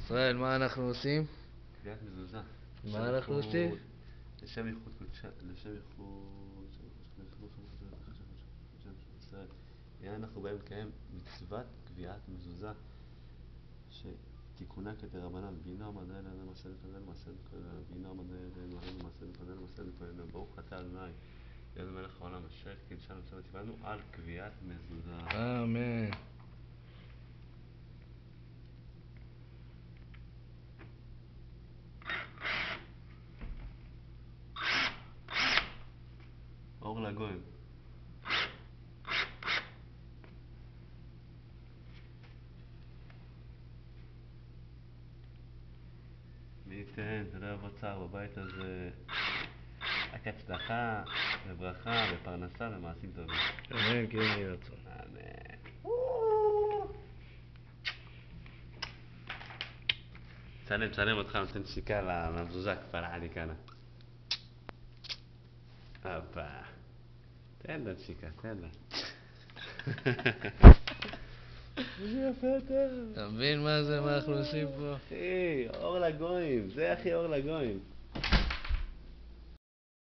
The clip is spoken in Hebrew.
ישראל, מה אנחנו עושים? קביעת מזוזה. מה אנחנו עושים? לשם ייחוד קודשה, לשם ייחוד ישראל. אנחנו באים לקיים מצוות קביעת מזוזה שתיקונה כדרבנן. בינו המדע אלינו מעשה לפנינו מעשה לפנינו. בינו המדע אלינו מעשה לפנינו מעשה לפנינו. ברוך אתה אדוני אלוהינו מלך העולם אשר קידשנו וציוונו על קביעת מזוזה. אמן. אור לגויים. מי ייתן ולא יבוא צער בבית הזה, רק הצלחה וברכה ופרנסה ומעשים טובים. אמן, כן יהי רצון. אמן. צלם אותך, נותן סיכה למזוזה כבר עלי כאן. אבא, תן לה סיכה, תן לה. איזה יפה אתה. אתה מבין מה זה, מה אנחנו עושים פה? אחי, אור לגויים, זה הכי אור לגויים.